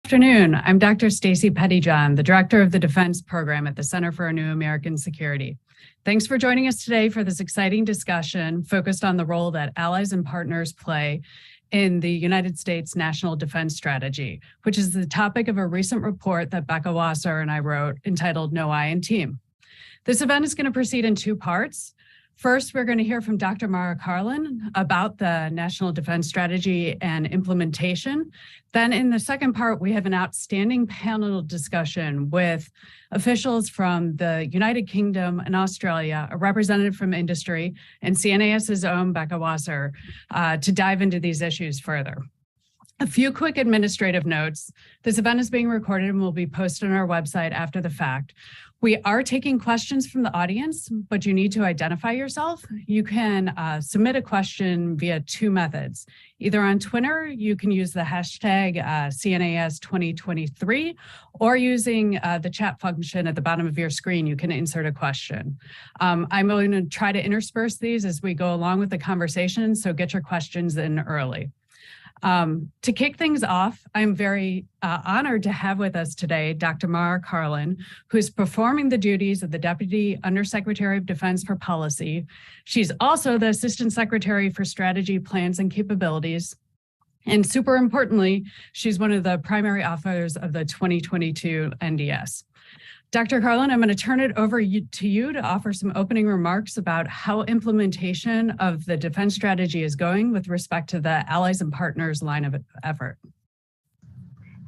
Afternoon. I'm Dr. Stacy Pettyjohn, the Director of the Defense Program at the Center for a New American Security. Thanks for joining us today for this exciting discussion focused on the role that allies and partners play in the United States National Defense Strategy, which is the topic of a recent report that Becca Wasser and I wrote entitled No I in Team. This event is going to proceed in two parts. First, we're going to hear from Dr. Mara Karlin about the National Defense Strategy and implementation. Then in the second part, we have an outstanding panel discussion with officials from the United Kingdom and Australia, a representative from industry, and CNAS's own Becca Wasser to dive into these issues further. A few quick administrative notes. This event is being recorded and will be posted on our website after the fact. We are taking questions from the audience, but you need to identify yourself. You can submit a question via two methods. Either on Twitter, you can use the hashtag CNAS2023, or using the chat function at the bottom of your screen, you can insert a question. I'm going to try to intersperse these as we go along with the conversation, so get your questions in early. To kick things off, I'm very honored to have with us today Dr. Mara Karlin, who's performing the duties of the Deputy Undersecretary of Defense for Policy. She's also the Assistant Secretary for Strategy, Plans, and Capabilities. And super importantly, she's one of the primary authors of the 2022 NDS. Dr. Karlin, I'm going to turn it over to you to offer some opening remarks about how implementation of the defense strategy is going with respect to the allies and partners line of effort.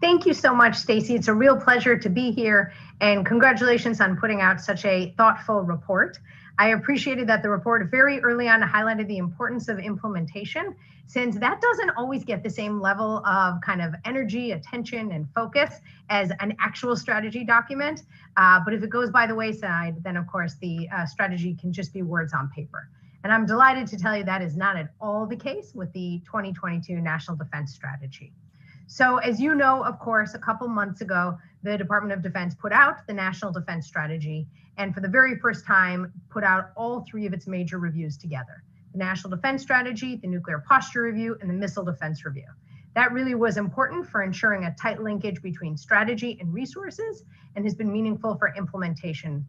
Thank you so much, Stacy. It's a real pleasure to be here, and congratulations on putting out such a thoughtful report. I appreciated that the report very early on highlighted the importance of implementation, since that doesn't always get the same level of kind of energy, attention, and focus as an actual strategy document. But if it goes by the wayside, then of course the strategy can just be words on paper. And I'm delighted to tell you that is not at all the case with the 2022 National Defense Strategy. So as you know, of course, a couple months ago, the Department of Defense put out the National Defense Strategy, and for the very first time, put out all three of its major reviews together: the National Defense Strategy, the Nuclear Posture Review, and the Missile Defense Review. That really was important for ensuring a tight linkage between strategy and resources, and has been meaningful for implementation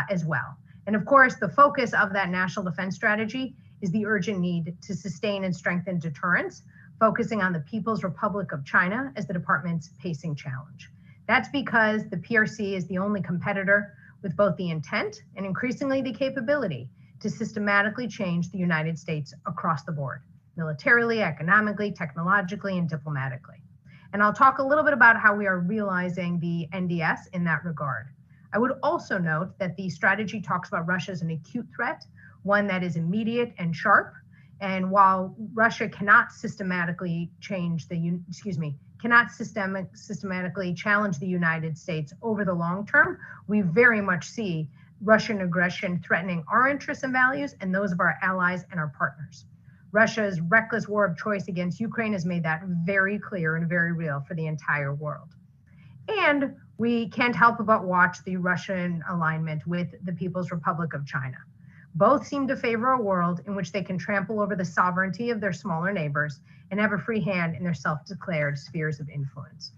as well. And of course, the focus of that National Defense Strategy is the urgent need to sustain and strengthen deterrence, focusing on the People's Republic of China as the department's pacing challenge. That's because the PRC is the only competitor with both the intent and increasingly the capability to systematically change the United States across the board, militarily, economically, technologically, and diplomatically. And I'll talk a little bit about how we are realizing the NDS in that regard. I would also note that the strategy talks about Russia as an acute threat, one that is immediate and sharp. And while Russia cannot systematically systematically challenge the United States over the long term, we very much see Russian aggression threatening our interests and values and those of our allies and our partners. Russia's reckless war of choice against Ukraine has made that very clear and very real for the entire world. And we can't help but watch the Russian alignment with the People's Republic of China. Both seem to favor a world in which they can trample over the sovereignty of their smaller neighbors and have a free hand in their self-declared spheres of influence.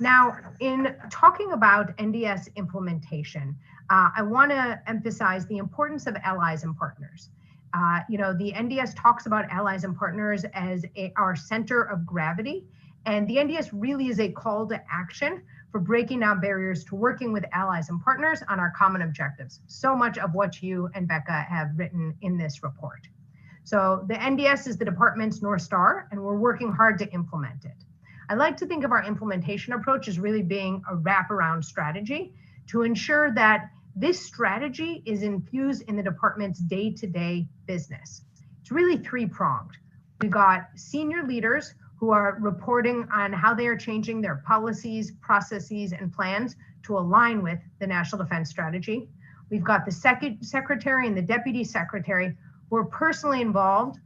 Now, in talking about NDS implementation, I want to emphasize the importance of allies and partners. The NDS talks about allies and partners as our center of gravity, and the NDS really is a call to action for breaking down barriers to working with allies and partners on our common objectives. So much of what you and Becca have written in this report. So the NDS is the department's North Star, and we're working hard to implement it. I like to think of our implementation approach as really being a wraparound strategy to ensure that this strategy is infused in the department's day-to-day business. It's really three-pronged. We've got senior leaders who are reporting on how they are changing their policies, processes, and plans to align with the National Defense Strategy. We've got the secretary and the deputy secretary who are personally involved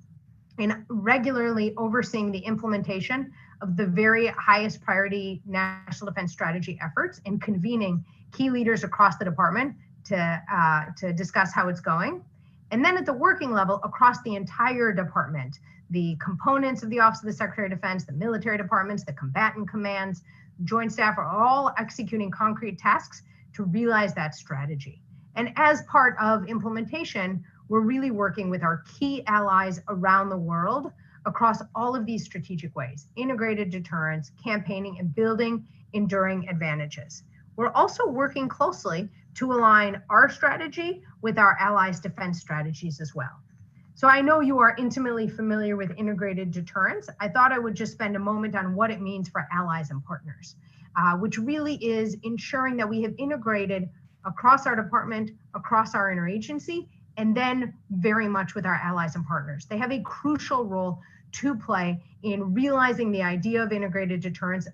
in regularly overseeing the implementation of the very highest priority National Defense Strategy efforts and convening key leaders across the department to discuss how it's going. And then at the working level, across the entire department, the components of the Office of the Secretary of Defense, the military departments, the combatant commands, joint staff are all executing concrete tasks to realize that strategy. And as part of implementation, we're really working with our key allies around the world across all of these strategic ways: integrated deterrence, campaigning, and building enduring advantages. We're also working closely to align our strategy with our allies' defense strategies as well. So I know you are intimately familiar with integrated deterrence. I thought I would just spend a moment on what it means for allies and partners, which really is ensuring that we have integrated across our department, across our interagency, and then very much with our allies and partners. They have a crucial role to play in realizing the idea of integrated deterrence,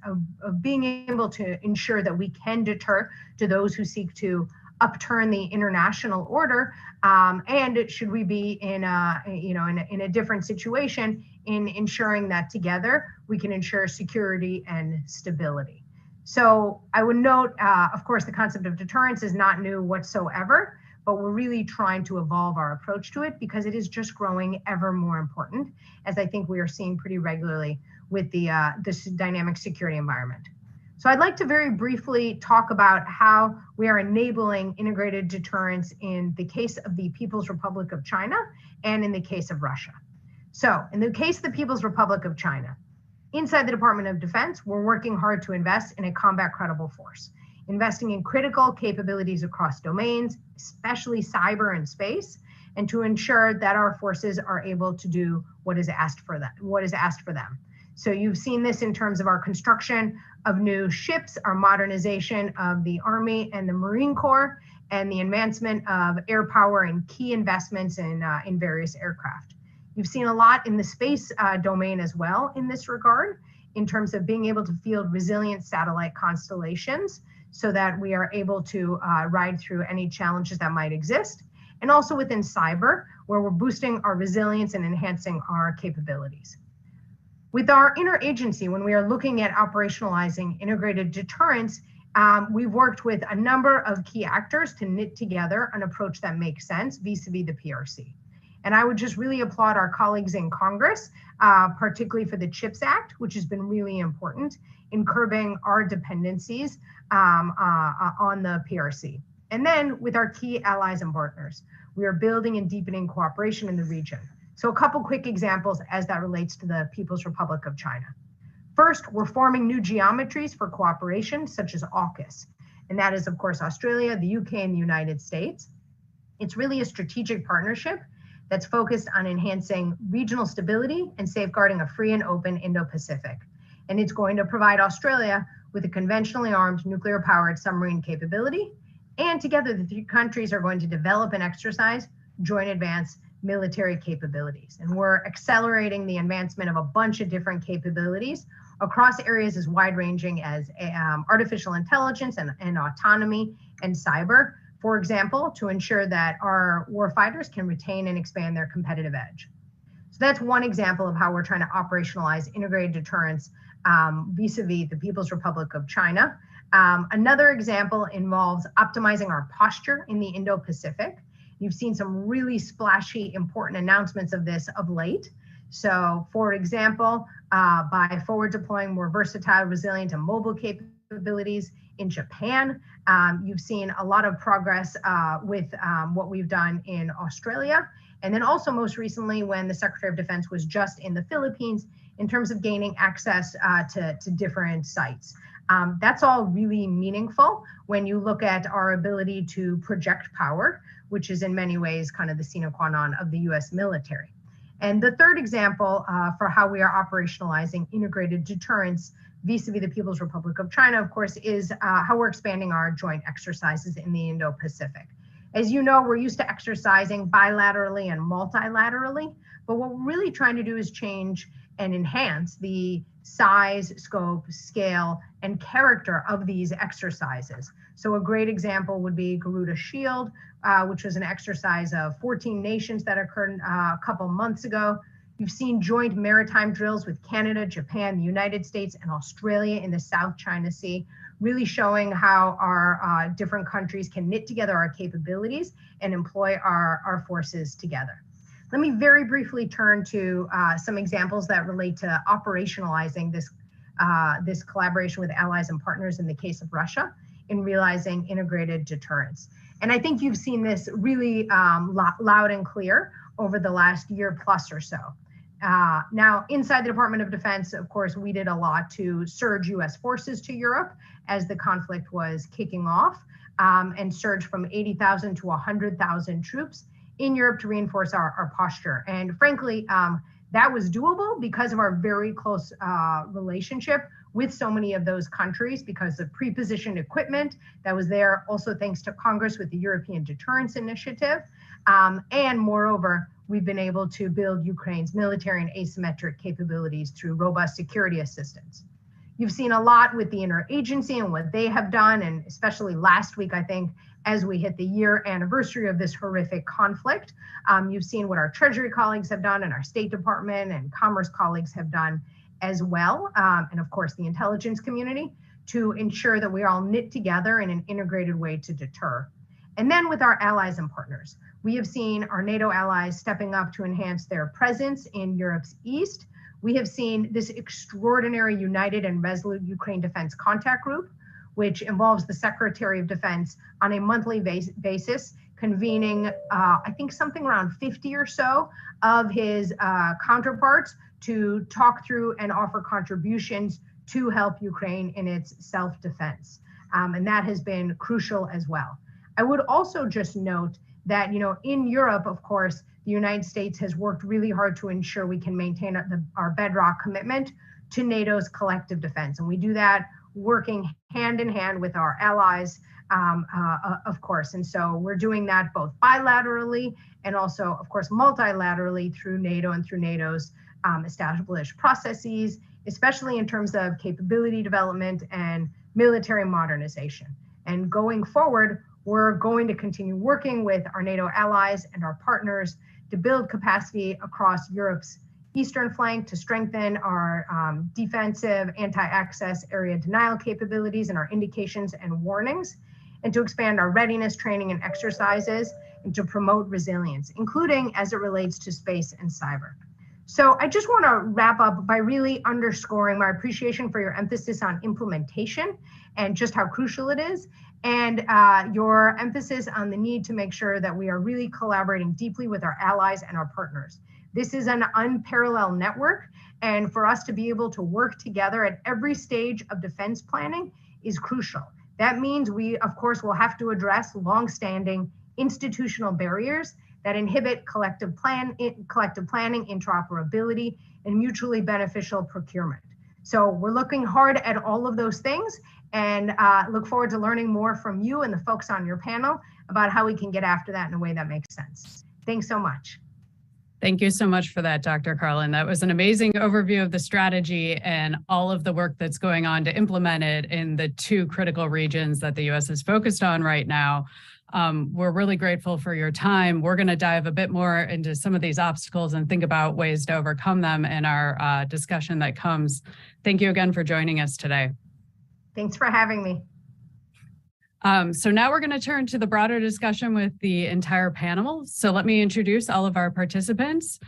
of being able to ensure that we can deter to those who seek to upturn the international order, and should we be in a different situation, in ensuring that together we can ensure security and stability. So I would note, of course, the concept of deterrence is not new whatsoever, but we're really trying to evolve our approach to it because it is just growing ever more important, as I think we are seeing pretty regularly with this dynamic security environment. So I'd like to very briefly talk about how we are enabling integrated deterrence in the case of the People's Republic of China and in the case of Russia. So in the case of the People's Republic of China, inside the Department of Defense, we're working hard to invest in a combat credible force, investing in critical capabilities across domains, especially cyber and space, and to ensure that our forces are able to do what is asked for them. So you've seen this in terms of our construction of new ships, our modernization of the Army and the Marine Corps, and the advancement of air power and key investments in various aircraft. You've seen a lot in the space domain as well in this regard, in terms of being able to field resilient satellite constellations so that we are able to ride through any challenges that might exist. And also within cyber, where we're boosting our resilience and enhancing our capabilities. With our interagency, when we are looking at operationalizing integrated deterrence, we've worked with a number of key actors to knit together an approach that makes sense vis-a-vis the PRC. And I would just really applaud our colleagues in Congress, particularly for the CHIPS Act, which has been really important in curbing our dependencies on the PRC. And then with our key allies and partners, we are building and deepening cooperation in the region. So a couple quick examples as that relates to the People's Republic of China. First, we're forming new geometries for cooperation, such as AUKUS. And that is, of course, Australia, the UK, and the United States. It's really a strategic partnership that's focused on enhancing regional stability and safeguarding a free and open Indo-Pacific. And it's going to provide Australia with a conventionally armed nuclear-powered submarine capability. And together, the three countries are going to develop and exercise joint advanced military capabilities. And we're accelerating the advancement of a bunch of different capabilities across areas as wide-ranging as artificial intelligence and autonomy and cyber, for example, to ensure that our warfighters can retain and expand their competitive edge. So that's one example of how we're trying to operationalize integrated deterrence vis-a-vis the People's Republic of China. Another example involves optimizing our posture in the Indo-Pacific. You've seen some really splashy, important announcements of this of late. So, for example, by forward deploying more versatile, resilient, and mobile capabilities in Japan, you've seen a lot of progress with what we've done in Australia. And then also most recently when the Secretary of Defense was just in the Philippines in terms of gaining access to different sites. That's all really meaningful when you look at our ability to project power, which is in many ways kind of the sine qua non of the US military. And the third example for how we are operationalizing integrated deterrence vis-a-vis the People's Republic of China, of course, is how we're expanding our joint exercises in the Indo-Pacific. As you know, we're used to exercising bilaterally and multilaterally, but what we're really trying to do is change and enhance the size, scope, scale, and character of these exercises. So a great example would be Garuda Shield, which was an exercise of 14 nations that occurred a couple months ago. You've seen joint maritime drills with Canada, Japan, the United States, and Australia in the South China Sea, really showing how our different countries can knit together our capabilities and employ our forces together. Let me very briefly turn to some examples that relate to operationalizing this collaboration with allies and partners in the case of Russia in realizing integrated deterrence. And I think you've seen this really loud and clear over the last year plus or so. Now, inside the Department of Defense, of course, we did a lot to surge US forces to Europe as the conflict was kicking off, and surge from 80,000 to 100,000 troops in Europe to reinforce our posture. And frankly, that was doable because of our very close relationship with so many of those countries, because of pre-positioned equipment that was there, also thanks to Congress with the European Deterrence Initiative. And moreover, we've been able to build Ukraine's military and asymmetric capabilities through robust security assistance. You've seen a lot with the interagency and what they have done, and especially last week, I think, as we hit the year anniversary of this horrific conflict, you've seen what our Treasury colleagues have done and our State Department and Commerce colleagues have done as well, and of course the intelligence community, to ensure that we all knit together in an integrated way to deter. And then with our allies and partners, we have seen our NATO allies stepping up to enhance their presence in Europe's east. We have seen this extraordinary united and resolute Ukraine Defense Contact Group, which involves the Secretary of Defense on a monthly basis, convening, I think, something around 50 or so of his counterparts to talk through and offer contributions to help Ukraine in its self-defense. And that has been crucial as well. I would also just note that, in Europe, of course, the United States has worked really hard to ensure we can maintain our bedrock commitment to NATO's collective defense. And we do that working hand in hand with our allies, of course. And so we're doing that both bilaterally and also, of course, multilaterally through NATO and through NATO's established processes, especially in terms of capability development and military modernization. And going forward, we're going to continue working with our NATO allies and our partners to build capacity across Europe's eastern flank to strengthen our defensive anti-access area denial capabilities and our indications and warnings, and to expand our readiness training and exercises, and to promote resilience, including as it relates to space and cyber. So I just want to wrap up by really underscoring my appreciation for your emphasis on implementation and just how crucial it is, and your emphasis on the need to make sure that we are really collaborating deeply with our allies and our partners. This is an unparalleled network, and for us to be able to work together at every stage of defense planning is crucial. That means we, of course, will have to address longstanding institutional barriers that inhibit collective planning, interoperability, and mutually beneficial procurement. So we're looking hard at all of those things, and look forward to learning more from you and the folks on your panel about how we can get after that in a way that makes sense. Thanks so much. Thank you so much for that, Dr. Carlin. That was an amazing overview of the strategy and all of the work that's going on to implement it in the two critical regions that the U.S. is focused on right now. We're really grateful for your time. We're going to dive a bit more into some of these obstacles and think about ways to overcome them in our discussion that comes. Thank you again for joining us today. Thanks for having me. So now we're going to turn to the broader discussion with the entire panel. So let me introduce all of our participants.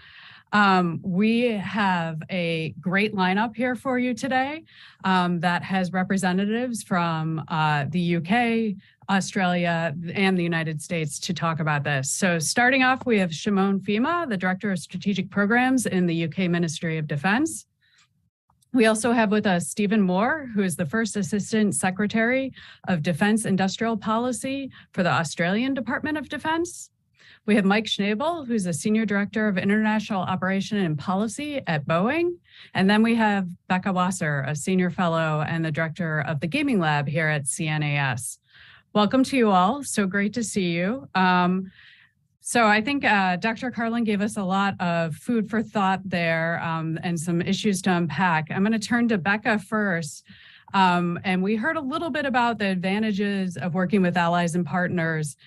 We have a great lineup here for you today that has representatives from the UK, Australia, and the United States to talk about this. So starting off, we have Shimon Fima, the Director of Strategic Programs in the UK Ministry of Defence. We also have with us Stephen Moore, who is the First Assistant Secretary of Defence Industrial Policy for the Australian Department of Defence. We have Mike Schnabel, who's a Senior Director of International Operation and Policy at Boeing. And then we have Becca Wasser, a Senior Fellow and the Director of the Gaming Lab here at CNAS. Welcome to you all. So great to see you. So I think Dr. Carlin gave us a lot of food for thought there and some issues to unpack. I'm going to turn to Becca first. And we heard a little bit about the advantages of working with allies and partners.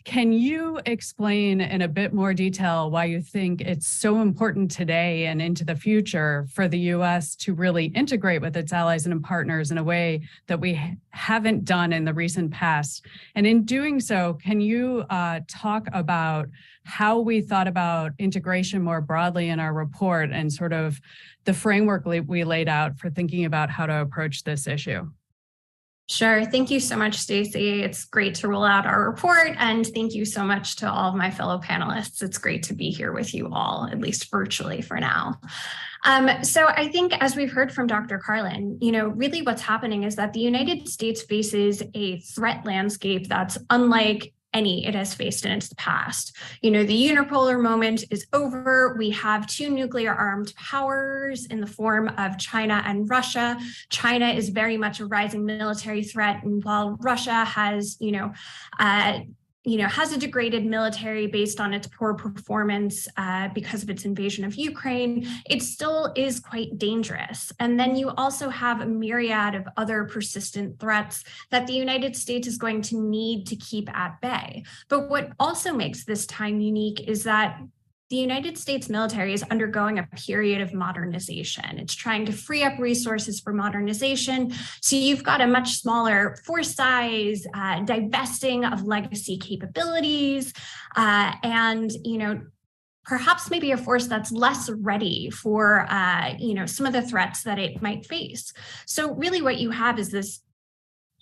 Can you explain in a bit more detail why you think it's so important today and into the future for the U.S. to really integrate with its allies and partners in a way that we haven't done in the recent past? And in doing so, can you talk about how we thought about integration more broadly in our report and sort of the framework we laid out for thinking about how to approach this issue? Sure. Thank you so much, Stacey. It's great to roll out our report, and thank you so much to all of my fellow panelists. It's great to be here with you all, at least virtually for now. So I think, as we've heard from Dr. Carlin, really what's happening is that the United States faces a threat landscape that's unlike any it has faced in its past. The unipolar moment is over. We have two nuclear armed powers in the form of China and Russia. China is very much a rising military threat, and while Russia has, has a degraded military based on its poor performance because of its invasion of Ukraine, it still is quite dangerous. And then you also have a myriad of other persistent threats that the United States is going to need to keep at bay. But what also makes this time unique is that the United States military is undergoing a period of modernization. It's trying to free up resources for modernization. So you've got a much smaller force size, divesting of legacy capabilities, and, perhaps maybe a force that's less ready for, some of the threats that it might face. So really what you have is this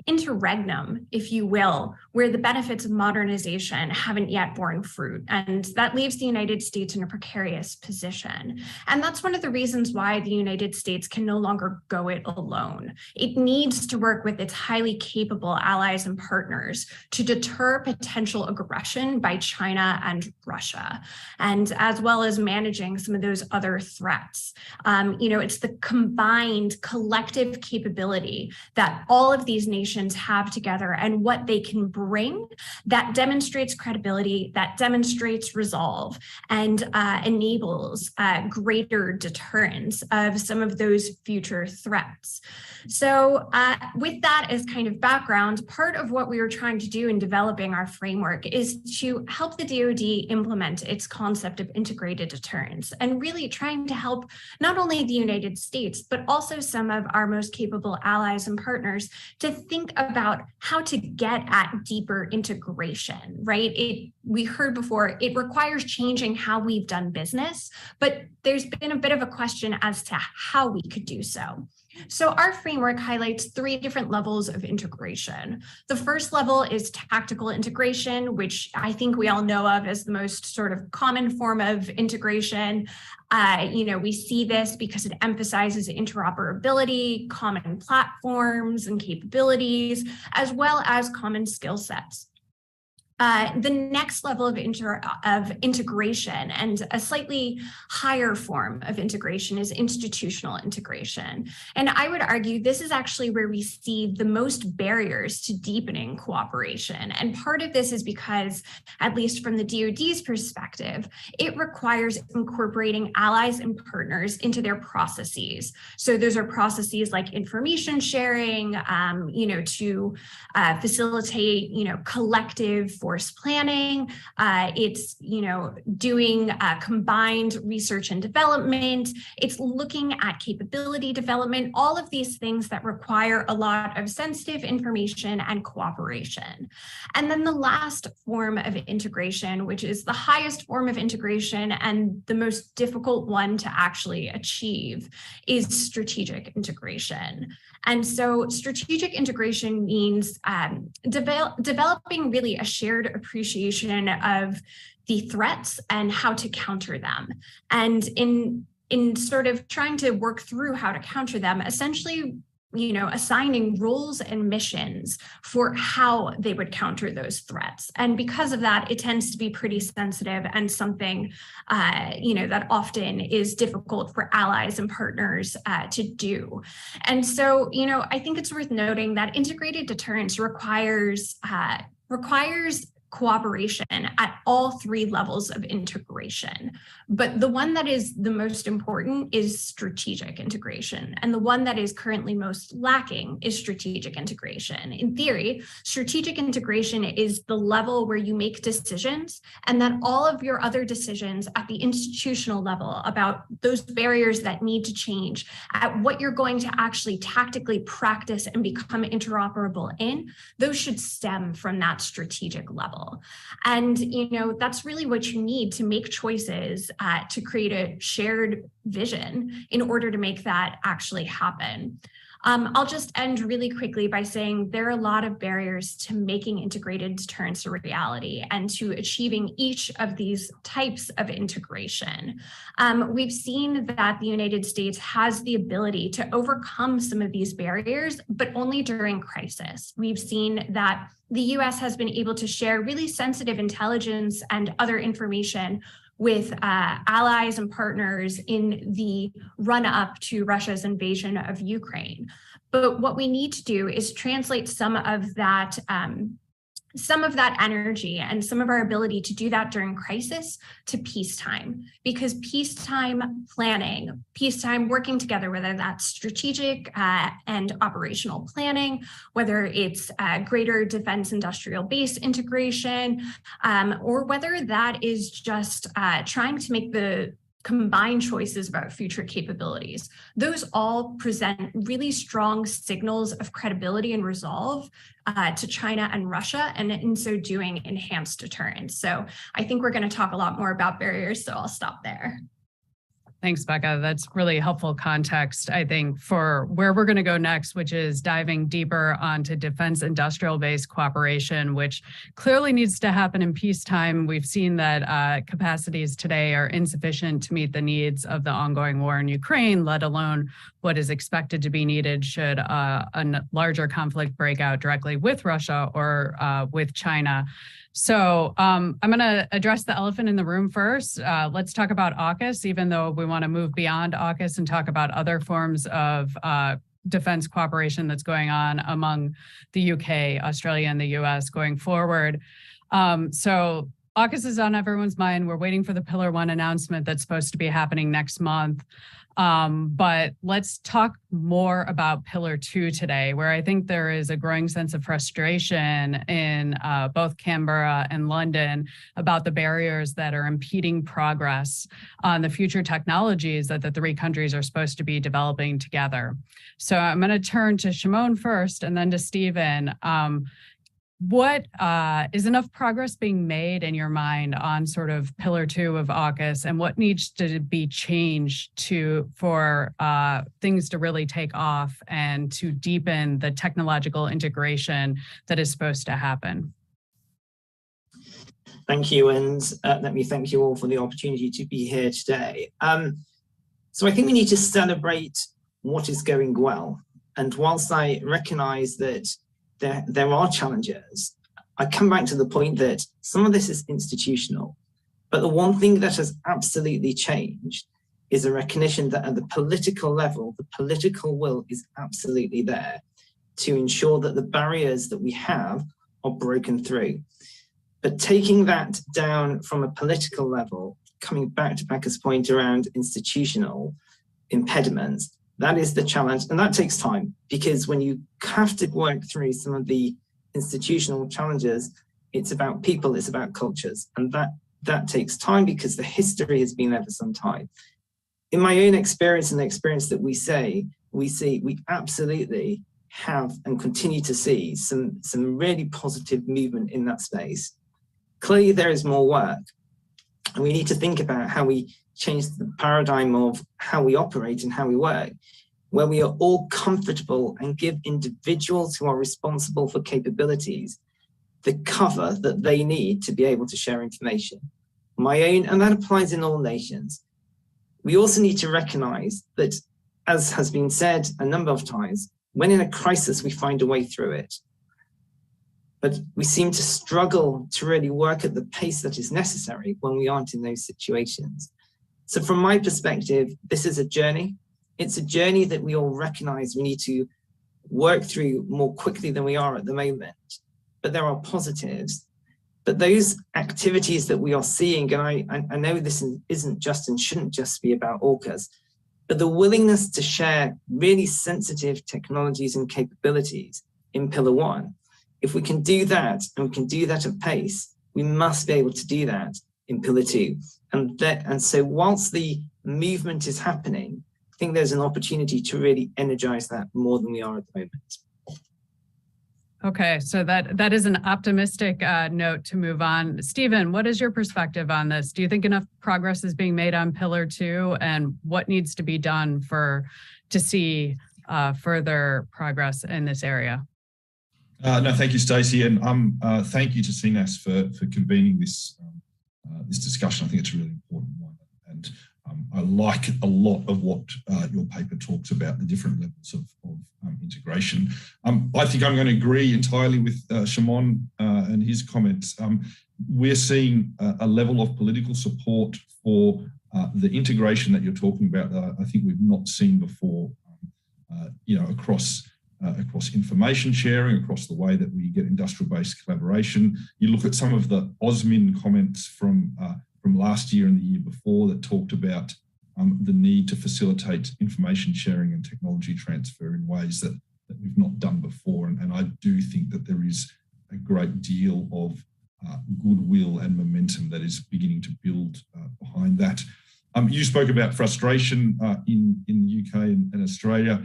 interregnum, if you will, where the benefits of modernization haven't yet borne fruit. And that leaves the United States in a precarious position. And that's one of the reasons why the United States can no longer go it alone. It needs to work with its highly capable allies and partners to deter potential aggression by China and Russia, and as well as managing some of those other threats. It's the combined collective capability that all of these nations have together and what they can bring that demonstrates credibility, that demonstrates resolve, and enables greater deterrence of some of those future threats. So with that as kind of background, part of what we were trying to do in developing our framework is to help the DoD implement its concept of integrated deterrence, and really trying to help not only the United States, but also some of our most capable allies and partners to think about how to get at deeper integration, right? We heard before, it requires changing how we've done business, but there's been a bit of a question as to how we could do so. So our framework highlights 3 different levels of integration. The first level is tactical integration, which I think we all know of as the most sort of common form of integration. We see this because it emphasizes interoperability, common platforms and capabilities, as well as common skill sets. The next level of integration, and a slightly higher form of integration, is institutional integration. And I would argue this is actually where we see the most barriers to deepening cooperation. And part of this is because, at least from the DoD's perspective, it requires incorporating allies and partners into their processes. So those are processes like information sharing, to facilitate, collective force planning. It's, doing combined research and development. It's looking at capability development, all of these things that require a lot of sensitive information and cooperation. And then the last form of integration, which is the highest form of integration and the most difficult one to actually achieve, is strategic integration. And so strategic integration means developing really a shared appreciation of the threats and how to counter them. And in sort of trying to work through how to counter them, essentially, assigning roles and missions for how they would counter those threats. And because of that, it tends to be pretty sensitive and something, that often is difficult for allies and partners to do. And so, I think it's worth noting that integrated deterrence requires cooperation at all three levels of integration. But the one that is the most important is strategic integration. And the one that is currently most lacking is strategic integration. In theory, strategic integration is the level where you make decisions and that all of your other decisions at the institutional level about those barriers that need to change, at what you're going to actually tactically practice and become interoperable in, those should stem from that strategic level. And, that's really what you need to make choices to create a shared vision in order to make that actually happen. I'll just end really quickly by saying there are a lot of barriers to making integrated deterrence a reality and to achieving each of these types of integration. We've seen that the United States has the ability to overcome some of these barriers, but only during crisis. We've seen that the US has been able to share really sensitive intelligence and other information with allies and partners in the run-up to Russia's invasion of Ukraine. But what we need to do is translate some of that energy and some of our ability to do that during crisis to peacetime, because peacetime planning, peacetime working together, whether that's strategic and operational planning, whether it's greater defense industrial base integration, or whether that is just trying to make the combined choices about future capabilities. Those all present really strong signals of credibility and resolve to China and Russia, and in so doing, enhance deterrence. So I think we're going to talk a lot more about barriers, so I'll stop there. Thanks, Becca. That's really helpful context, I think, for where we're going to go next, which is diving deeper onto defense industrial base cooperation, which clearly needs to happen in peacetime. We've seen that capacities today are insufficient to meet the needs of the ongoing war in Ukraine, let alone what is expected to be needed should a larger conflict break out directly with Russia or with China. So I'm going to address the elephant in the room first. Let's talk about AUKUS, even though we want to move beyond AUKUS and talk about other forms of defense cooperation that's going on among the UK, Australia, and the US going forward. So AUKUS is on everyone's mind. We're waiting for the Pillar 1 announcement that's supposed to be happening next month. But let's talk more about Pillar 2 today, where I think there is a growing sense of frustration in both Canberra and London about the barriers that are impeding progress on the future technologies that the three countries are supposed to be developing together. So I'm going to turn to Shimon first and then to Stephen. What is enough progress being made in your mind on sort of Pillar 2 of AUKUS, and what needs to be changed for things to really take off and to deepen the technological integration that is supposed to happen? Thank you, and let me thank you all for the opportunity to be here today. So I think we need to celebrate what is going well. And whilst I recognize that there are challenges, I come back to the point that some of this is institutional, but the one thing that has absolutely changed is a recognition that at the political level, the political will is absolutely there to ensure that the barriers that we have are broken through. But taking that down from a political level, coming back to Becca's point around institutional impediments, that is the challenge, and that takes time, because when you have to work through some of the institutional challenges, it's about people, it's about cultures, and that takes time because the history has been there for some time. In my own experience and the experience that we absolutely have and continue to see some really positive movement in that space. Clearly, there is more work, and we need to think about how we change the paradigm of how we operate and how we work, where we are all comfortable and give individuals who are responsible for capabilities the cover that they need to be able to share information. And that applies in all nations. We also need to recognize that, as has been said a number of times, when in a crisis, we find a way through it. But we seem to struggle to really work at the pace that is necessary when we aren't in those situations. So from my perspective, this is a journey. It's a journey that we all recognize we need to work through more quickly than we are at the moment. But there are positives. But those activities that we are seeing, and I know this isn't just and shouldn't just be about AUKUS, but the willingness to share really sensitive technologies and capabilities in Pillar 1. If we can do that, and we can do that at pace, we must be able to do that in Pillar 2. And so whilst the movement is happening, I think there's an opportunity to really energize that more than we are at the moment. Okay, so that is an optimistic note to move on. Stephen, what is your perspective on this? Do you think enough progress is being made on Pillar 2, and what needs to be done to see further progress in this area? No, thank you, Stacey, and thank you to CNAS for convening this discussion. I think it's a really important one, and I like a lot of what your paper talks about, the different levels of integration. I think I'm going to agree entirely with Shimon and his comments. We're seeing a level of political support for the integration that you're talking about that I think we've not seen before, across information sharing, across the way that we get industrial-based collaboration. You look at some of the OSMIN comments from last year and the year before that talked about the need to facilitate information sharing and technology transfer in ways that we've not done before. And I do think that there is a great deal of goodwill and momentum that is beginning to build behind that. You spoke about frustration in the UK and Australia.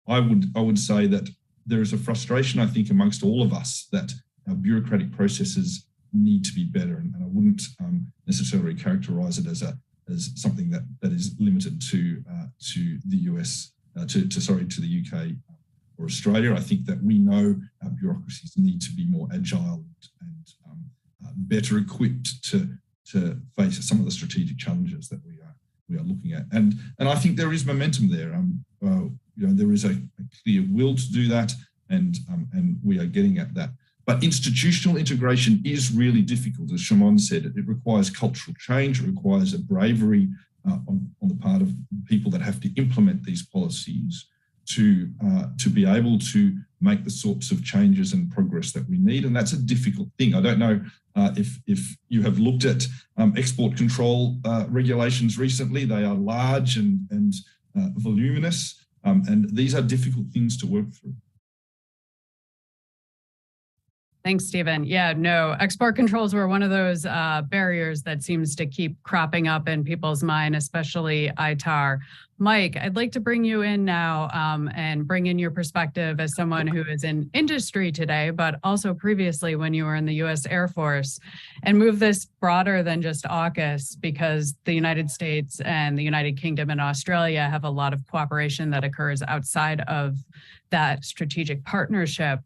I would say that there is a frustration, I think, amongst all of us that our bureaucratic processes need to be better, and I wouldn't necessarily characterise it as something that is limited to the US, to the UK or Australia. I think that we know our bureaucracies need to be more agile and better equipped to face some of the strategic challenges that we are looking at, and I think there is momentum there. There is a clear will to do that, and we are getting at that. But institutional integration is really difficult, as Shimon said. It requires cultural change. It requires a bravery on the part of people that have to implement these policies to be able to make the sorts of changes and progress that we need. And that's a difficult thing. I don't know if you have looked at export control regulations recently. They are large and voluminous, and these are difficult things to work through. Thanks, Stephen. Yeah, no, export controls were one of those barriers that seems to keep cropping up in people's mind, especially ITAR. Mike, I'd like to bring you in now and bring in your perspective as someone who is in industry today, but also previously when you were in the U.S. Air Force, and move this broader than just AUKUS, because the United States and the United Kingdom and Australia have a lot of cooperation that occurs outside of that strategic partnership.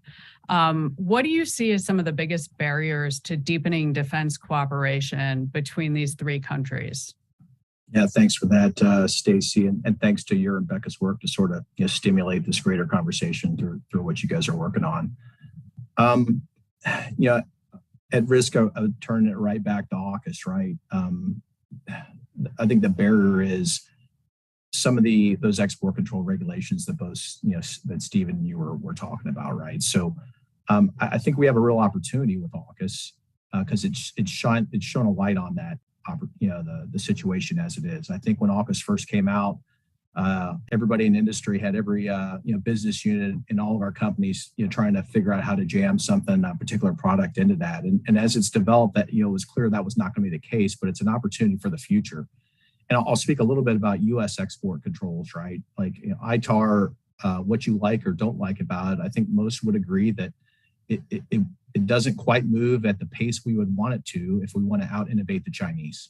What do you see as some of the biggest barriers to deepening defense cooperation between these three countries? Yeah, thanks for that, Stacey, and thanks to your and Becca's work to sort of stimulate this greater conversation through what you guys are working on. At risk of turning it right back to AUKUS, right? I think the barrier is some of those export control regulations that both that Stephen and you were talking about, right? So I think we have a real opportunity with AUKUS because it's shown a light on that, the situation as it is. I think when AUKUS first came out, everybody in industry had every business unit in all of our companies trying to figure out how to jam something, a particular product into that. And as it's developed, that it was clear that was not going to be the case, but it's an opportunity for the future. And I'll speak a little bit about U.S. export controls, right? Like ITAR, what you like or don't like about it, I think most would agree that it doesn't quite move at the pace we would want it to if we want to out-innovate the Chinese.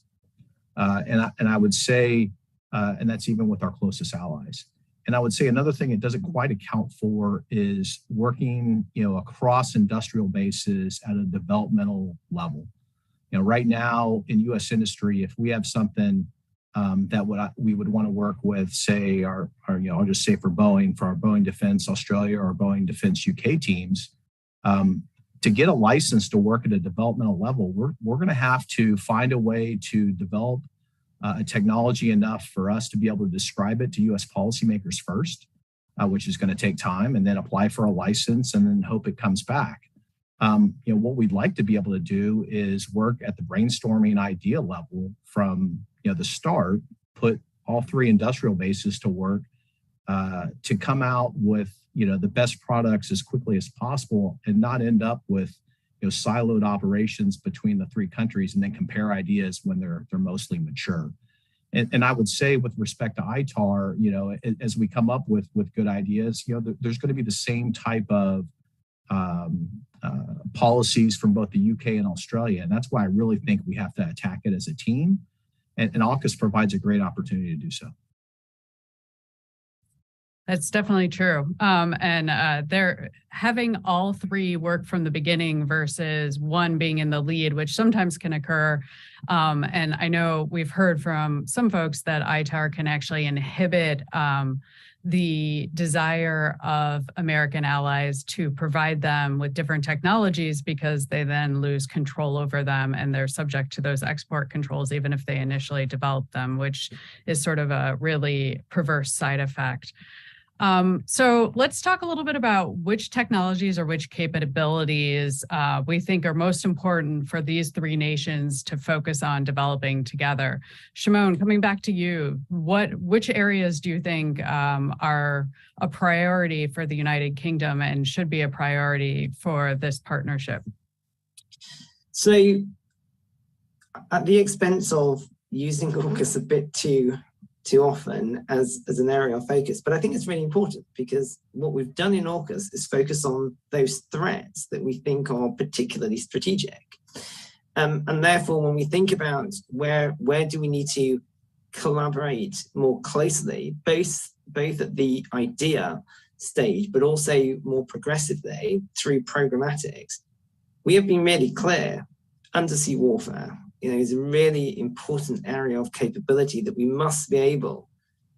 And I would say, and that's even with our closest allies. And I would say another thing it doesn't quite account for is working, across industrial bases at a developmental level. Right now in U.S. industry, if we have something that we would want to work with, say, I'll just say for our Boeing Defense Australia or Boeing Defense UK teams, to get a license to work at a developmental level, we're going to have to find a way to develop a technology enough for us to be able to describe it to U.S. policymakers first, which is going to take time, and then apply for a license and then hope it comes back. What we'd like to be able to do is work at the brainstorming idea level from the start, put all three industrial bases to work to come out with the best products as quickly as possible, and not end up with siloed operations between the three countries, and then compare ideas when they're mostly mature. And I would say, with respect to ITAR, as we come up with good ideas, there's going to be the same type of policies from both the UK and Australia. And that's why I really think we have to attack it as a team. And AUKUS provides a great opportunity to do so. That's definitely true. They're having all three work from the beginning versus one being in the lead, which sometimes can occur. And I know we've heard from some folks that ITAR can actually inhibit the desire of American allies to provide them with different technologies, because they then lose control over them and they're subject to those export controls, even if they initially develop them, which is sort of a really perverse side effect. So let's talk a little bit about which technologies or which capabilities we think are most important for these three nations to focus on developing together. Shimon, coming back to you, which areas do you think are a priority for the United Kingdom and should be a priority for this partnership? So, at the expense of using AUKUS a bit too often as an area of focus, but I think it's really important, because what we've done in AUKUS is focus on those threats that we think are particularly strategic. And therefore, when we think about where do we need to collaborate more closely, both at the idea stage, but also more progressively through programmatics, we have been really clear. Undersea warfare is a really important area of capability that we must be able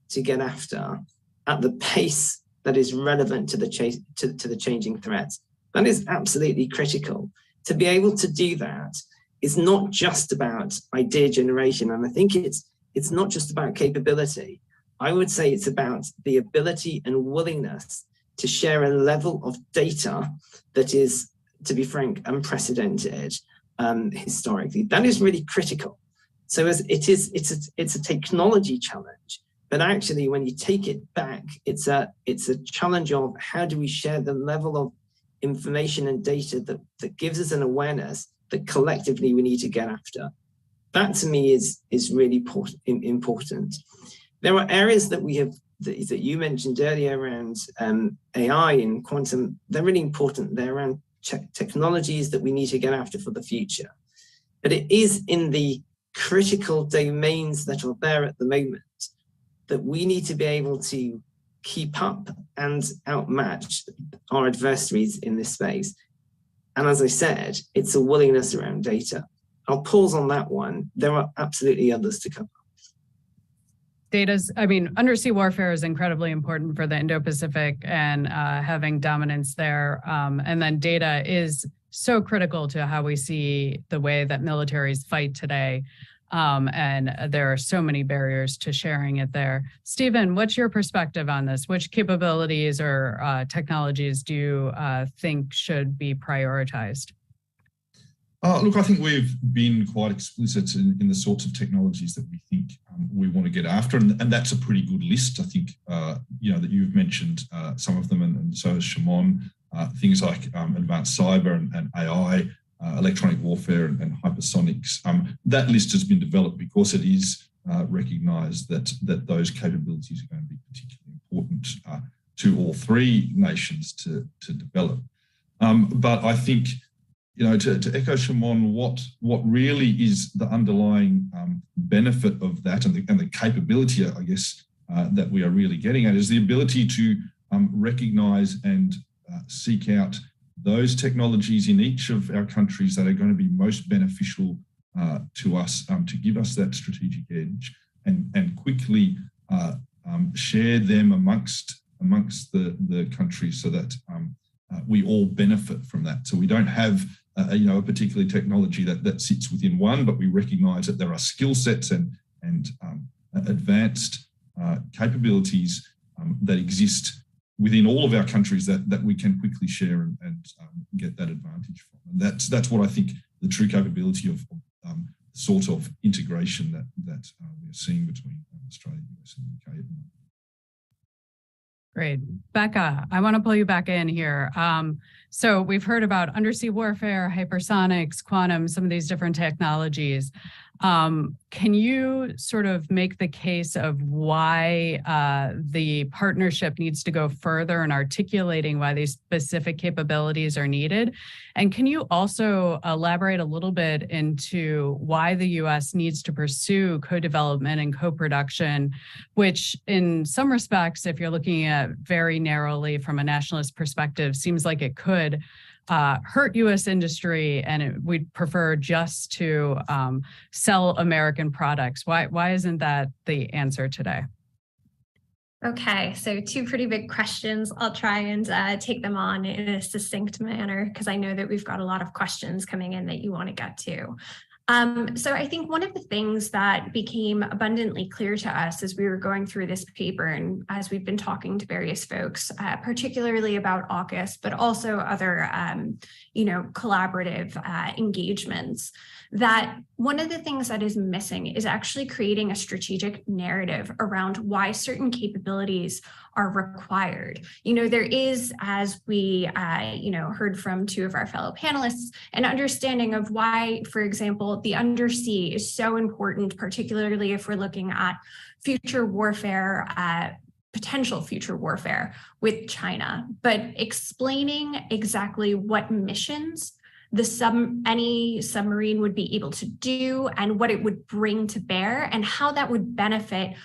to get after at the pace that is relevant to the changing threats. That is absolutely critical. To be able to do that is not just about idea generation, and I think it's not just about capability. I would say it's about the ability and willingness to share a level of data that is, to be frank, unprecedented. Historically, that is really critical. So as it's a technology challenge, but actually when you take it back, it's a challenge of how do we share the level of information and data that gives us an awareness that collectively we need to get after. That to me is really important. There are areas that we have that you mentioned earlier around AI and quantum. They're really important. They're around technologies that we need to get after for the future. But it is in the critical domains that are there at the moment that we need to be able to keep up and outmatch our adversaries in this space. And as I said, it's a willingness around data. I'll pause on that one. There are absolutely others to come. Undersea warfare is incredibly important for the Indo-Pacific and having dominance there. And then data is so critical to how we see the way that militaries fight today. And there are so many barriers to sharing it there. Stephen, what's your perspective on this? Which capabilities or technologies do you think should be prioritized? Look, I think we've been quite explicit in the sorts of technologies that we think we want to get after, and that's a pretty good list. I think that you've mentioned some of them, and so has Shimon. Things like advanced cyber and AI, electronic warfare and hypersonics. That list has been developed because it is recognised that those capabilities are going to be particularly important to all three nations to develop. But I think, to echo Shimon, what really is the underlying benefit of that and the capability, I guess, that we are really getting at is the ability to recognise and seek out those technologies in each of our countries that are going to be most beneficial to us, to give us that strategic edge, and quickly share them amongst the countries so that we all benefit from that. So we don't have a particular technology that sits within one, but we recognise that there are skill sets and advanced capabilities that exist within all of our countries that we can quickly share and get that advantage from. And that's what I think the true capability of sort of integration that we're seeing between Australia, US, and UK at the moment. Great. Becca, I want to pull you back in here. So we've heard about undersea warfare, hypersonics, quantum, some of these different technologies. Can you sort of make the case of why the partnership needs to go further in articulating why these specific capabilities are needed? And can you also elaborate a little bit into why the U.S. needs to pursue co-development and co-production, which in some respects, if you're looking at very narrowly from a nationalist perspective, seems like it could hurt U.S. industry, and we'd prefer just to sell American products. Why isn't that the answer today? Okay, so two pretty big questions. I'll try and take them on in a succinct manner because I know that we've got a lot of questions coming in that you want to get to. So I think one of the things that became abundantly clear to us as we were going through this paper and as we've been talking to various folks, particularly about AUKUS, but also other, collaborative engagements, that one of the things that is missing is actually creating a strategic narrative around why certain capabilities are required. There is, as we, heard from two of our fellow panelists, an understanding of why, for example, the undersea is so important, particularly if we're looking at future warfare, potential future warfare with China, but explaining exactly what missions any submarine would be able to do and what it would bring to bear and how that would benefit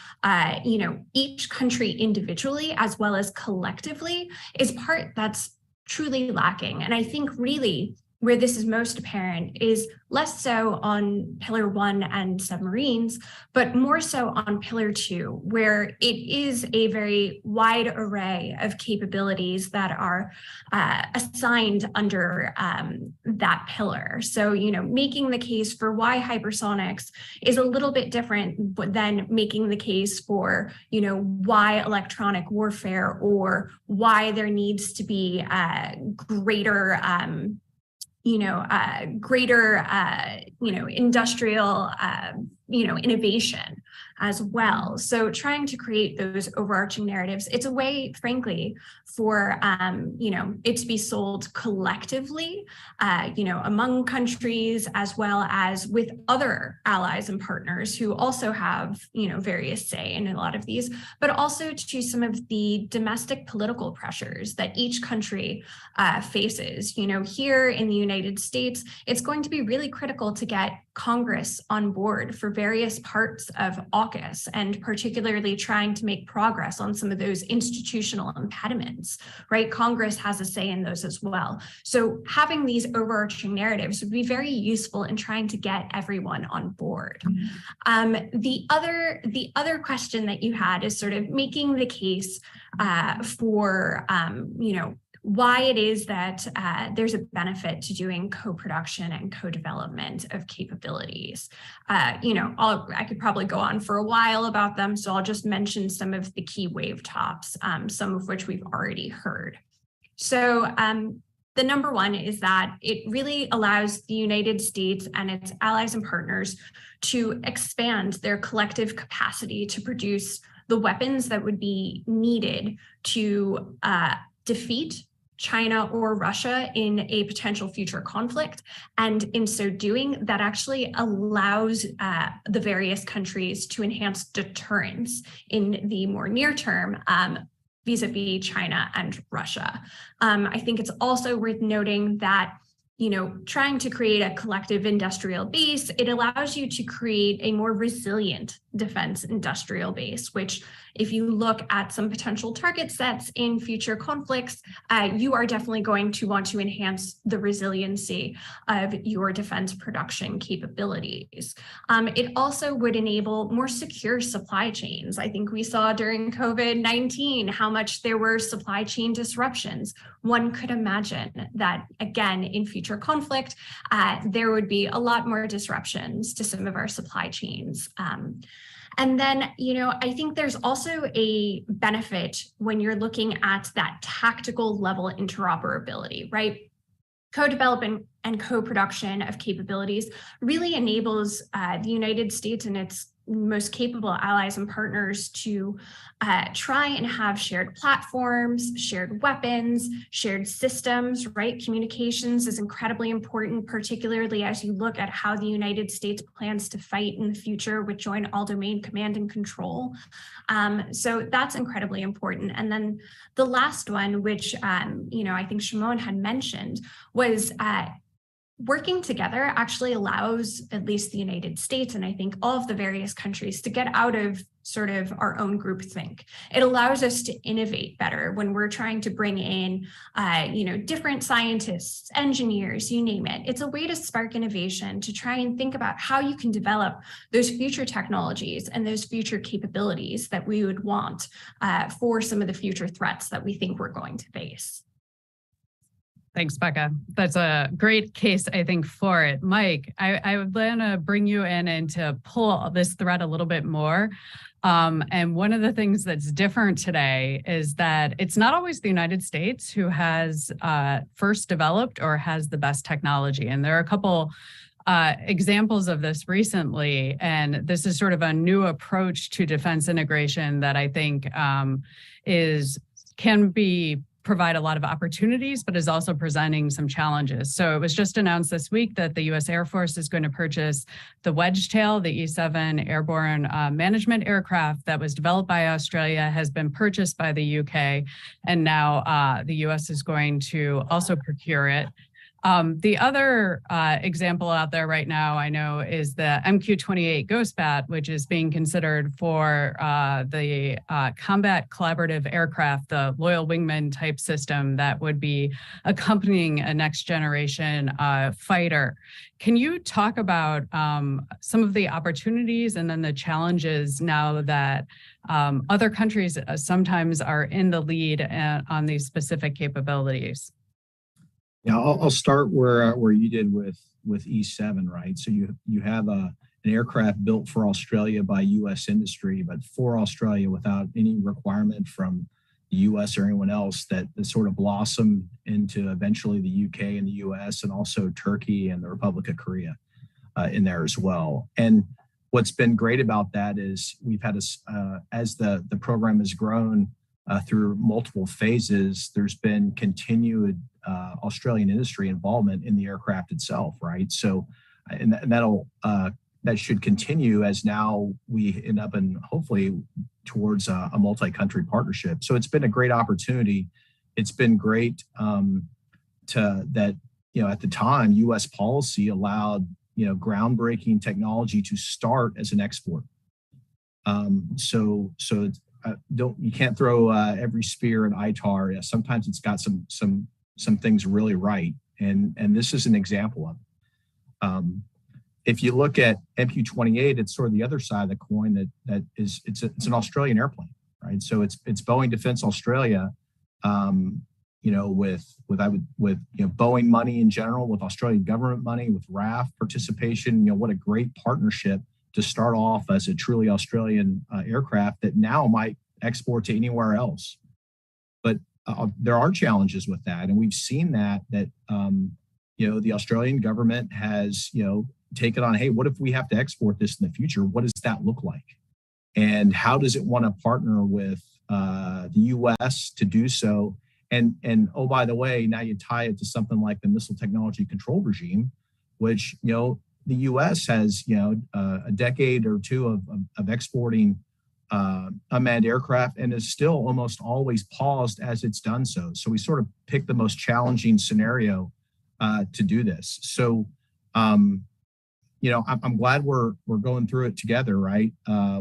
each country individually as well as collectively is part that's truly lacking. And I think really where this is most apparent is less so on Pillar 1 and submarines, but more so on Pillar 2, where it is a very wide array of capabilities that are assigned under that pillar. So, making the case for why hypersonics is a little bit different than making the case for, why electronic warfare or why there needs to be greater industrial, innovation as well. So trying to create those overarching narratives, it's a way, frankly, for, it to be sold collectively, among countries, as well as with other allies and partners who also have, various say in a lot of these, but also to some of the domestic political pressures that each country faces. Here in the United States, it's going to be really critical to get Congress on board for various parts of AUKUS, and particularly trying to make progress on some of those institutional impediments, right? Congress has a say in those as well. So having these overarching narratives would be very useful in trying to get everyone on board. The other question that you had is sort of making the case for, why it is that there's a benefit to doing co-production and co-development of capabilities. I could probably go on for a while about them, so I'll just mention some of the key wave tops, some of which we've already heard. So the number one is that it really allows the United States and its allies and partners to expand their collective capacity to produce the weapons that would be needed to defeat China or Russia in a potential future conflict. And in so doing, that actually allows the various countries to enhance deterrence in the more near term vis-a-vis China and Russia. I think it's also worth noting that trying to create a collective industrial base, it allows you to create a more resilient defense industrial base, which if you look at some potential target sets in future conflicts, you are definitely going to want to enhance the resiliency of your defense production capabilities. It also would enable more secure supply chains. I think we saw during COVID-19 how much there were supply chain disruptions. One could imagine that, again, in future conflict, there would be a lot more disruptions to some of our supply chains. And then, I think there's also a benefit when you're looking at that tactical level interoperability, right? Co-development and co-production of capabilities really enables the United States and its most capable allies and partners to try and have shared platforms, shared weapons, shared systems, right? Communications is incredibly important, particularly as you look at how the United States plans to fight in the future with joint all-domain command and control. So that's incredibly important. And then the last one, which I think Shimon had mentioned, was working together actually allows at least the United States, and I think all of the various countries, to get out of sort of our own groupthink. It allows us to innovate better when we're trying to bring in, different scientists, engineers, you name it. It's a way to spark innovation, to try and think about how you can develop those future technologies and those future capabilities that we would want for some of the future threats that we think we're going to face. Thanks, Becca. That's a great case, I think, for it. Mike, I would want to bring you in and to pull this thread a little bit more. And one of the things that's different today is that it's not always the United States who has first developed or has the best technology. And there are a couple examples of this recently, and this is sort of a new approach to defense integration that I think can provide a lot of opportunities, but is also presenting some challenges. So it was just announced this week that the U.S. Air Force is going to purchase the Wedgetail, the E-7 airborne management aircraft that was developed by Australia, has been purchased by the UK, and now the U.S. is going to also procure it. The other example out there right now, I know, is the MQ-28 Ghost Bat, which is being considered for the combat collaborative aircraft, the loyal wingman type system that would be accompanying a next generation fighter. Can you talk about some of the opportunities and then the challenges now that other countries sometimes are in the lead on these specific capabilities? Yeah, I'll start where you did with E-7, right? So you have an aircraft built for Australia by U.S. industry, but for Australia without any requirement from the U.S. or anyone else that sort of blossomed into eventually the U.K. and the U.S. and also Turkey and the Republic of Korea in there as well. And what's been great about that is we've had as the program has grown through multiple phases, there's been continued Australian industry involvement in the aircraft itself, right? So, and that should continue as now we end up in hopefully towards a multi-country partnership. So it's been a great opportunity. It's been great at the time, U.S. policy allowed groundbreaking technology to start as an export. You can't throw every spear at ITAR. Yeah, sometimes it's got some things really right, and this is an example of it. If you look at MQ-28, it's sort of the other side of the coin. It's an Australian airplane, right? So it's Boeing Defence Australia, with Boeing money in general, with Australian government money, with RAF participation. What a great partnership to start off as a truly Australian aircraft that now might export to anywhere else. But there are challenges with that. And we've seen that the Australian government has, taken on, hey, what if we have to export this in the future? What does that look like? And how does it want to partner with the U.S. to do so? And oh, by the way, now you tie it to something like the Missile Technology Control Regime, which, the U.S. has, a decade or two of exporting unmanned aircraft and is still almost always paused as it's done so. So we sort of picked the most challenging scenario to do this. So, I'm glad we're going through it together, right? I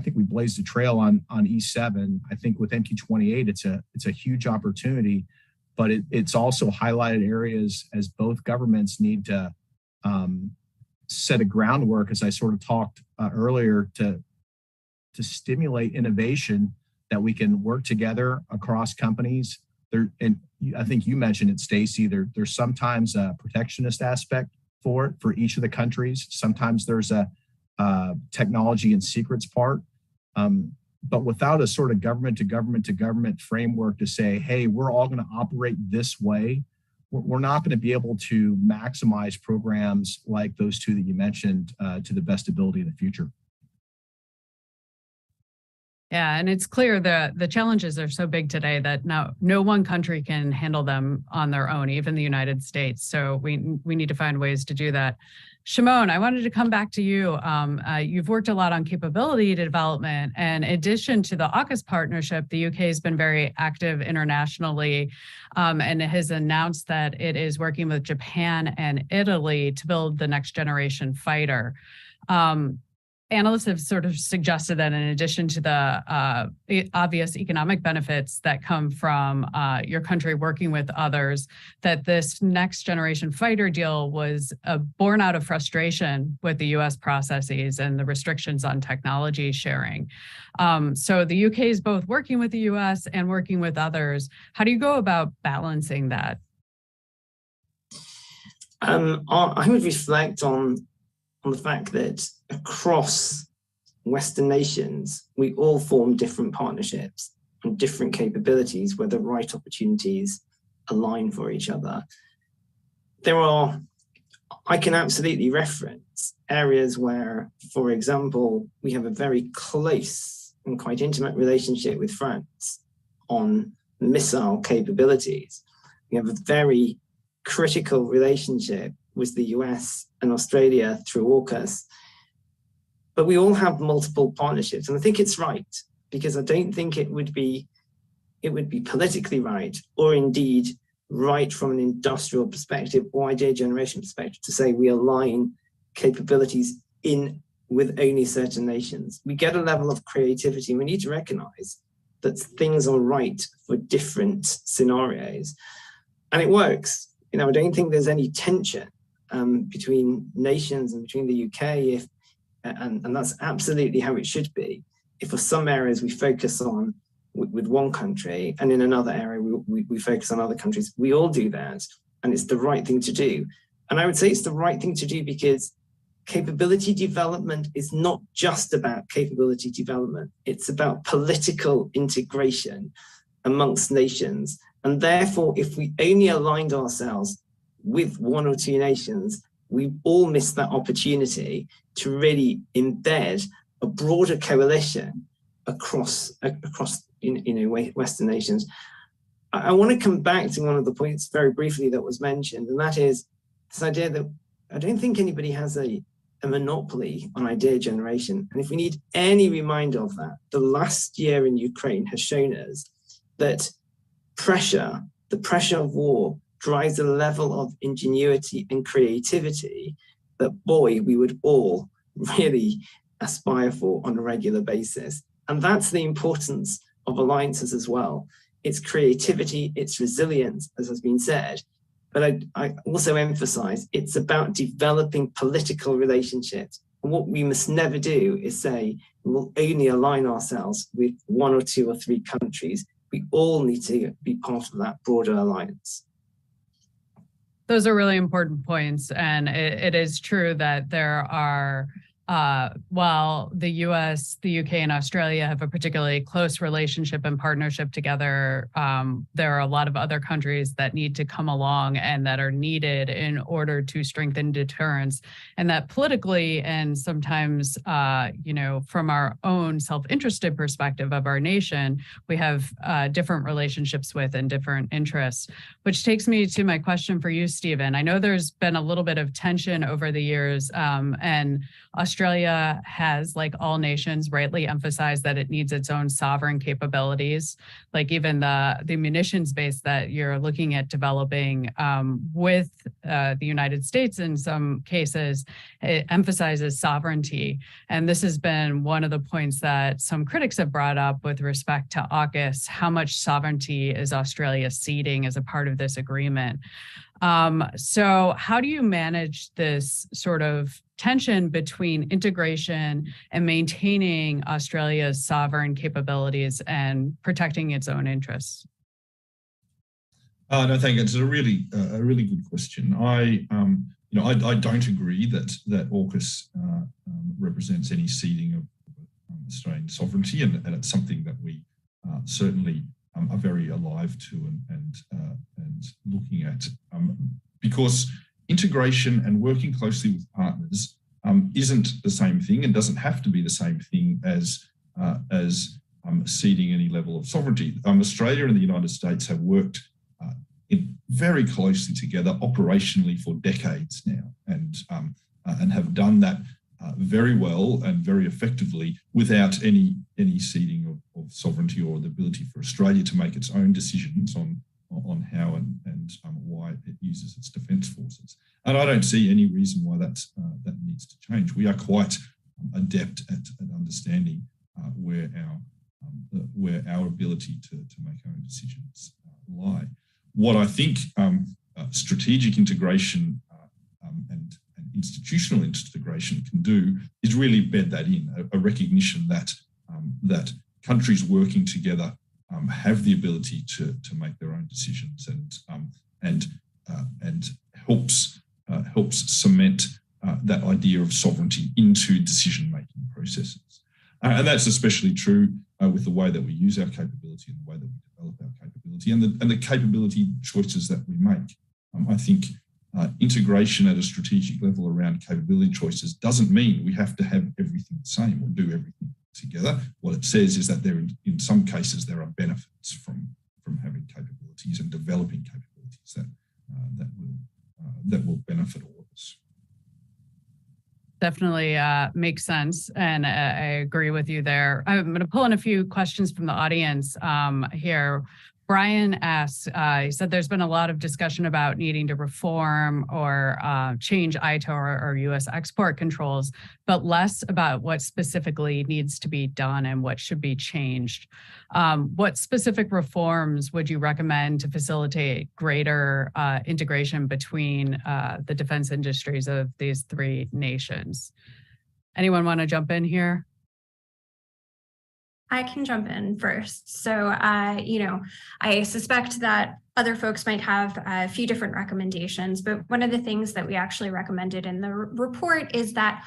think we blazed a trail on E-7. I think with MQ-28, it's a huge opportunity, but it's also highlighted areas as both governments need to set a groundwork, as I sort of talked earlier, to stimulate innovation that we can work together across companies. And I think you mentioned it, Stacy. There's sometimes a protectionist aspect for each of the countries. Sometimes there's a technology and secrets part. But without a sort of government to government framework to say, hey, we're all going to operate this way, we're not going to be able to maximize programs like those two that you mentioned to the best ability in the future. Yeah, and it's clear that the challenges are so big today that now no one country can handle them on their own, even the United States. So we need to find ways to do that. Shimon, I wanted to come back to you. You've worked a lot on capability development, and in addition to the AUKUS partnership, the UK has been very active internationally and has announced that it is working with Japan and Italy to build the next generation fighter. Analysts have sort of suggested that in addition to the obvious economic benefits that come from your country working with others, that this next generation fighter deal was born out of frustration with the US processes and the restrictions on technology sharing. So the UK is both working with the US and working with others. How do you go about balancing that? I would reflect on the fact that across Western nations, we all form different partnerships and different capabilities where the right opportunities align for each other. I can absolutely reference areas where, for example, we have a very close and quite intimate relationship with France on missile capabilities. We have a very critical relationship with the US and Australia through AUKUS. But we all have multiple partnerships. And I think it's right, because I don't think it would be politically right, or indeed right from an industrial perspective or idea generation perspective, to say we align capabilities with only certain nations. We get a level of creativity, and we need to recognize that things are right for different scenarios. And it works. I don't think there's any tension between nations and between the UK, and that's absolutely how it should be. If for some areas we focus on with one country, and in another area we focus on other countries, we all do that, and it's the right thing to do. And I would say it's the right thing to do because capability development is not just about capability development. It's about political integration amongst nations. And therefore, if we only aligned ourselves with one or two nations, we all miss that opportunity to really embed a broader coalition across Western nations. I want to come back to one of the points very briefly that was mentioned, and that is this idea that I don't think anybody has a monopoly on idea generation. And if we need any reminder of that, the last year in Ukraine has shown us that the pressure of war drives a level of ingenuity and creativity that, boy, we would all really aspire for on a regular basis. And that's the importance of alliances as well. It's creativity, it's resilience, as has been said. But I also emphasize it's about developing political relationships. And what we must never do is say we'll only align ourselves with one or two or three countries. We all need to be part of that broader alliance. Those are really important points. And it is true that there are, while the US, the UK, and Australia have a particularly close relationship and partnership together, there are a lot of other countries that need to come along and that are needed in order to strengthen deterrence. And that politically, and sometimes, from our own self-interested perspective of our nation, we have different relationships with and different interests, which takes me to my question for you, Stephen. I know there's been a little bit of tension over the years, and Australia has, like all nations, rightly emphasized that it needs its own sovereign capabilities. Like even the munitions base that you're looking at developing with the United States in some cases, it emphasizes sovereignty. And this has been one of the points that some critics have brought up with respect to AUKUS. How much sovereignty is Australia ceding as a part of this agreement? So how do you manage this sort of tension between integration and maintaining Australia's sovereign capabilities and protecting its own interests? No, thank you. It's a really good question. I don't agree that AUKUS represents any ceding of Australian sovereignty, and it's something that we certainly are very alive to and looking at, because integration and working closely with partners isn't the same thing and doesn't have to be the same thing as ceding any level of sovereignty. Australia and the United States have worked very closely together operationally for decades now, and have done that very well and very effectively without any ceding of sovereignty or the ability for Australia to make its own decisions on how and why it uses its defence forces. And I don't see any reason why that needs to change. We are quite adept at understanding where our ability to make our own decisions lie. What I think strategic integration and institutional integration can do is really bed that in, a recognition that countries working together have the ability to make their own decisions and helps cement that idea of sovereignty into decision-making processes. And that's especially true with the way that we use our capability and the way that we develop our capability and the capability choices that we make. I think integration at a strategic level around capability choices doesn't mean we have to have everything the same or do everything together. What it says is that in some cases there are benefits from having capabilities and developing capabilities that will benefit all of us. Definitely makes sense, and I agree with you there. I'm going to pull in a few questions from the audience here. Brian asks, he said there's been a lot of discussion about needing to reform or change ITAR or U.S. export controls, but less about what specifically needs to be done and what should be changed. What specific reforms would you recommend to facilitate greater integration between the defense industries of these three nations? Anyone want to jump in here? I can jump in first. So, I suspect that other folks might have a few different recommendations, but one of the things that we actually recommended in the report is that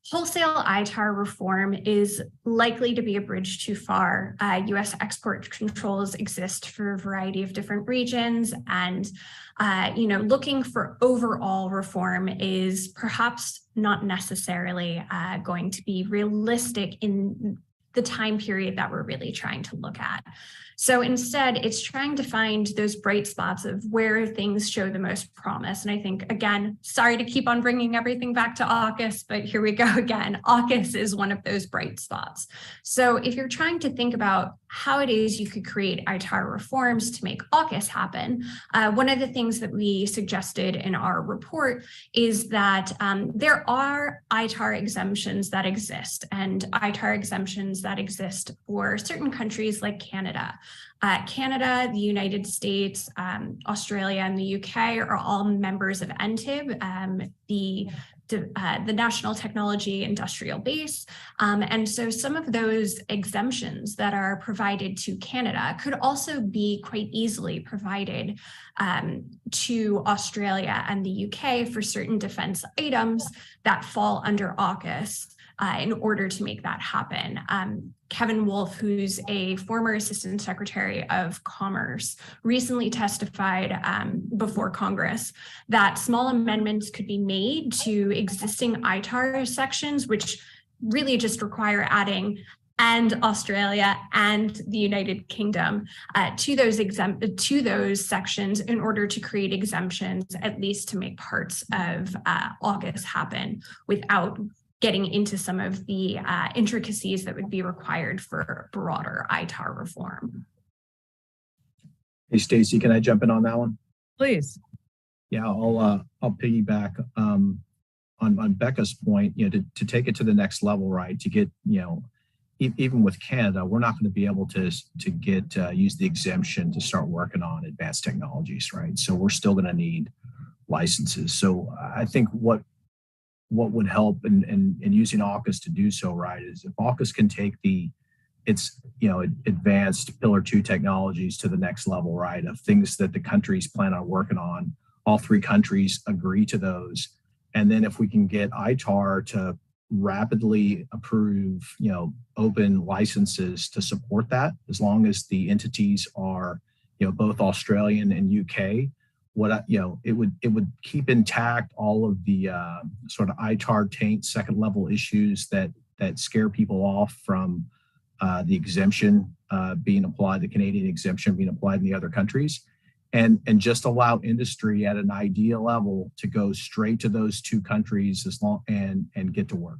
wholesale ITAR reform is likely to be a bridge too far. U.S. export controls exist for a variety of different regions, and looking for overall reform is perhaps not necessarily going to be realistic in the time period that we're really trying to look at. So instead, it's trying to find those bright spots of where things show the most promise. And I think, again, sorry to keep on bringing everything back to AUKUS, but here we go again. AUKUS is one of those bright spots. So if you're trying to think about how it is you could create ITAR reforms to make AUKUS happen, one of the things that we suggested in our report is that there are ITAR exemptions that exist, and ITAR exemptions that exist for certain countries like Canada. Canada, the United States, Australia, and the UK are all members of NTIB, the National Technology Industrial Base. And so some of those exemptions that are provided to Canada could also be quite easily provided to Australia and the UK for certain defense items that fall under AUKUS in order to make that happen. Kevin Wolf, who's a former Assistant Secretary of Commerce, recently testified before Congress that small amendments could be made to existing ITAR sections, which really just require adding and Australia and the United Kingdom to those sections in order to create exemptions, at least to make parts of AUKUS happen without getting into some of the intricacies that would be required for broader ITAR reform. Hey, Stacey, can I jump in on that one? Please. Yeah, I'll piggyback on Becca's point. To take it to the next level, right? To get even with Canada, we're not going to be able to use the exemption to start working on advanced technologies, right? So we're still going to need licenses. So I think what would help in using AUKUS to do so, right, is if AUKUS can take its advanced Pillar 2 technologies to the next level, right, of things that the countries plan on working on, all three countries agree to those. And then if we can get ITAR to rapidly approve, open licenses to support that, as long as the entities are, both Australian and UK. It would keep intact all of the sort of ITAR taint second level issues that scare people off from the exemption being applied, the Canadian exemption being applied in the other countries, and just allow industry at an idea level to go straight to those two countries and get to work.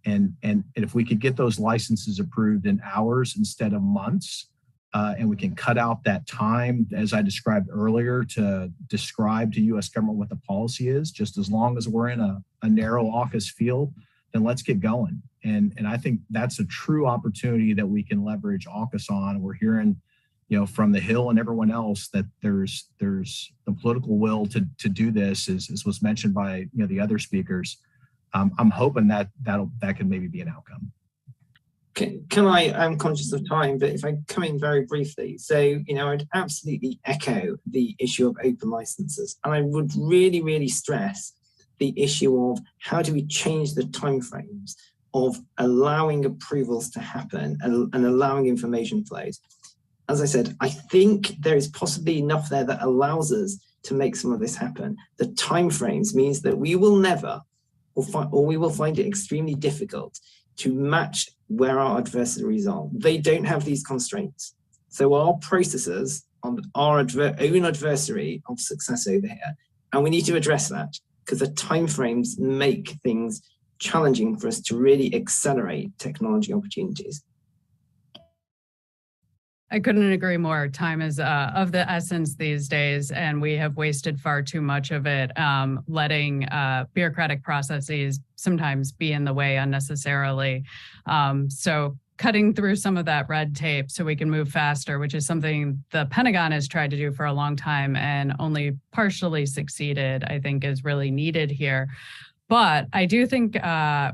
And if we could get those licenses approved in hours instead of months, and we can cut out that time, as I described earlier, to describe to U.S. government what the policy is, just as long as we're in a narrow AUKUS field, then let's get going. And I think that's a true opportunity that we can leverage AUKUS on. We're hearing, from the Hill and everyone else that there's the political will to do this, as was mentioned by the other speakers. I'm hoping that could maybe be an outcome. I'm conscious of time, but if I come in very briefly. So, I'd absolutely echo the issue of open licenses. And I would really, really stress the issue of how do we change the timeframes of allowing approvals to happen and allowing information flows. As I said, I think there is possibly enough there that allows us to make some of this happen. The timeframes means that we will never, or we will find it extremely difficult to match where our adversaries are. They don't have these constraints. So our processes on our own adversary of success over here, and we need to address that because the timeframes make things challenging for us to really accelerate technology opportunities. I couldn't agree more. Time is of the essence these days, and we have wasted far too much of it, letting bureaucratic processes sometimes be in the way unnecessarily. So cutting through some of that red tape so we can move faster, which is something the Pentagon has tried to do for a long time and only partially succeeded, I think is really needed here. But I do think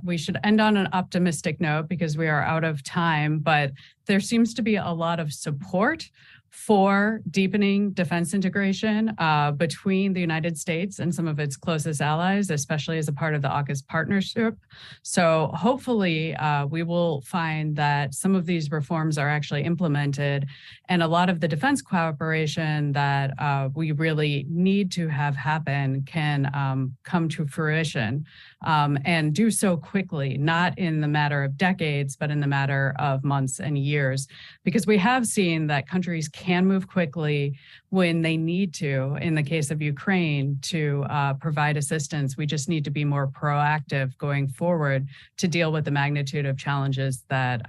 we should end on an optimistic note because we are out of time, but there seems to be a lot of support for deepening defense integration between the United States and some of its closest allies, especially as a part of the AUKUS partnership. So hopefully we will find that some of these reforms are actually implemented and a lot of the defense cooperation that we really need to have happen can come to fruition and do so quickly, not in the matter of decades, but in the matter of months and years, because we have seen that countries can move quickly when they need to. In the case of Ukraine, to provide assistance, we just need to be more proactive going forward to deal with the magnitude of challenges that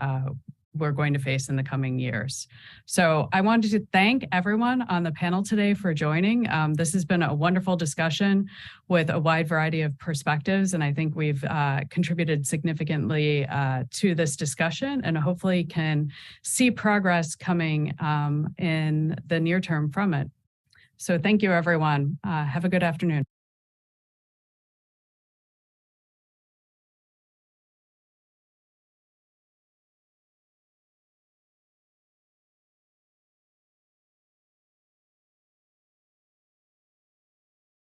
we're going to face in the coming years. So I wanted to thank everyone on the panel today for joining. This has been a wonderful discussion with a wide variety of perspectives, and I think we've contributed significantly to this discussion and hopefully can see progress coming in the near term from it. So thank you, everyone. Have a good afternoon.